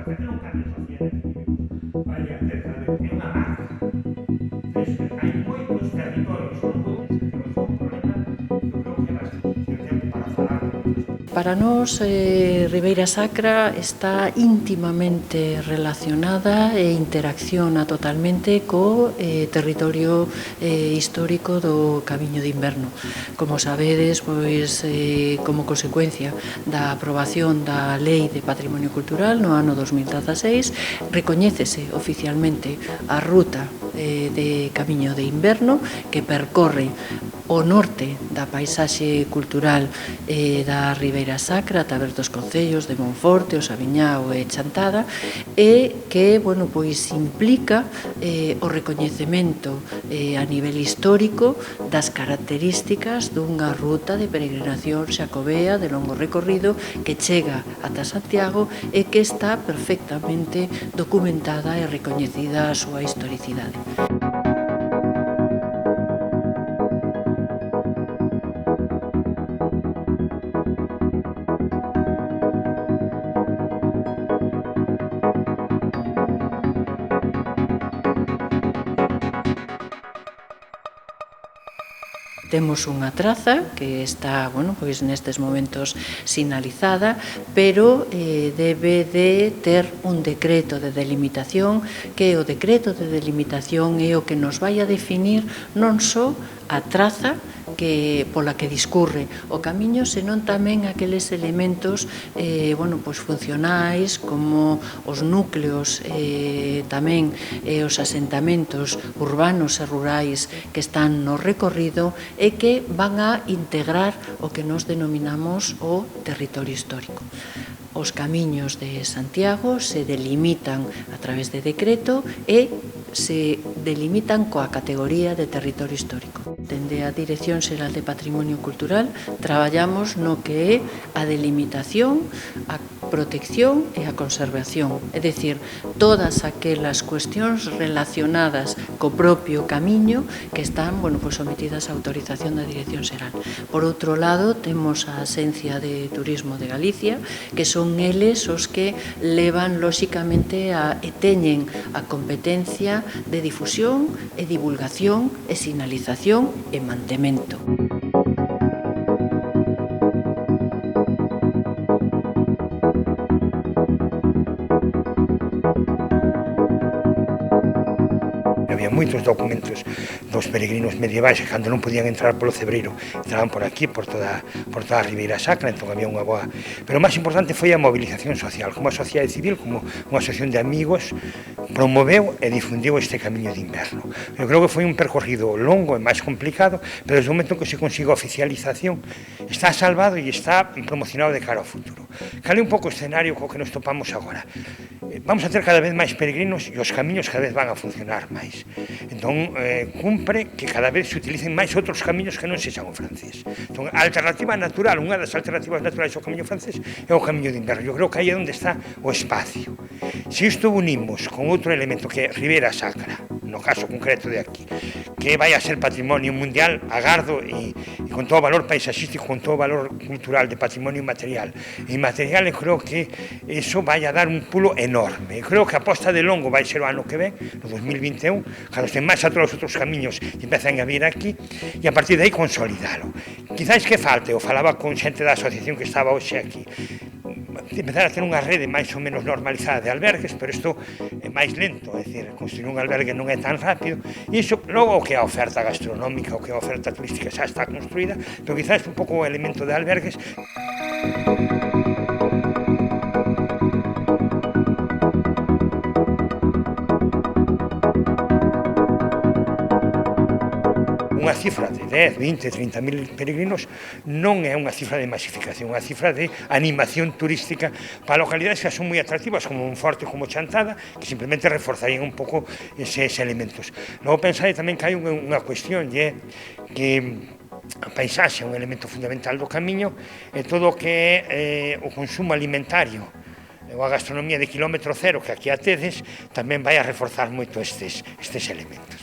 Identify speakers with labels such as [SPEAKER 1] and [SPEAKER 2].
[SPEAKER 1] parece que non cambia social que vivimos. Vaya, cerca de é unha marca. Hai moitos territorios, non vou dicir que non son un problema, que eu creo que é bastante tempo para falar de moitos.
[SPEAKER 2] Para nós, Ribeira Sacra está íntimamente relacionada e interacciona totalmente co territorio histórico do Camiño de Inverno. Como sabedes, pois, como consecuencia da aprobación da Lei de Patrimonio Cultural no ano 2016, recoñécese oficialmente a ruta de Camiño de Inverno que percorre o norte da paisaxe cultural da Ribeira Sacra, a través dos concellos de Monforte, o Sabiñao e Chantada, e que, bueno, pois implica o recoñecemento a nivel histórico das características dunha ruta de peregrinación xacobea de longo recorrido que chega ata Santiago e que está perfectamente documentada e recoñecida a súa historicidade. Temos unha traza que está, bueno, pois nestes momentos sinalizada, pero debe de ter un decreto de delimitación, que o decreto de delimitación é o que nos vai a definir non só a traza pola que discurre o camiño, senón tamén aqueles elementos bueno, pois funcionais como os núcleos tamén os asentamentos urbanos e rurais que están no recorrido e que van a integrar o que nos denominamos o territorio histórico. Os camiños de Santiago se delimitan a través de decreto e se delimitan coa categoría de territorio histórico. Dende a Dirección Xeral de Patrimonio Cultural traballamos no que é a delimitación, a protección e a conservación, é dicir, todas aquelas cuestións relacionadas co propio camiño que están, bueno, pois sometidas á autorización da Dirección Xeral. Por outro lado, temos a Axencia de Turismo de Galicia, que son eles os que levan, lóxicamente, e teñen a competencia de difusión e divulgación e sinalización e mantemento.
[SPEAKER 1] Había moitos documentos dos peregrinos medievais que cando non podían entrar polo Cebreiro entraban por aquí, por toda a Ribeira Sacra, entón había unha boa... Pero o máis importante foi a movilización social, como a sociedade civil, como unha asociación de amigos, promoveu e difundiu este camiño de inverno. Eu creo que foi un percorrido longo e máis complicado, pero desde o momento que se consigo a oficialización está salvado e está promocionado de cara ao futuro. Cal é un pouco o escenario co que nos topamos agora? Vamos a ter cada vez máis peregrinos e os camiños cada vez van a funcionar máis. Entón, cumpre que cada vez se utilicen máis outros camiños que non sexan o francés. Entón, a alternativa natural, unha das alternativas naturais ao camiño francés é o camiño de inverno. Eu creo que aí é onde está o espacio. Se isto unimos con outro elemento que é Ribeira Sacra, no caso concreto de aquí, que vai a ser patrimonio mundial, agardo e con todo o valor paisaxístico, con todo o valor cultural de patrimonio material e inmaterial, eu creo que eso vai a dar un pulo enorme. Eu creo que a aposta de longo vai ser o ano que ven, no 2021, cando estén máis a todos os outros camiños e empezan a vir aquí, e a partir de aí consolidalo. Quizás que falte, eu falaba con xente da asociación que estaba hoxe aquí, empezar a ter unha rede máis ou menos normalizada de albergues, pero isto é máis lento, é dicir, construir un albergue non é tan rápido, e iso, logo o que é a oferta gastronómica, o que é a oferta turística xa está construída, pero quizás un pouco o elemento de albergues. Unha cifra de 10, 20, 30.000 peregrinos non é unha cifra de masificación, é unha cifra de animación turística para localidades que son moi atractivas, como Monforte, como Chantada, que simplemente reforzarían un pouco eses elementos. Logo pensade tamén que hai unha cuestión, e é que a paisaxe é un elemento fundamental do camiño e todo o que é o consumo alimentario ou a gastronomía de quilómetro cero que aquí a tedes tamén vai a reforzar moito estes elementos.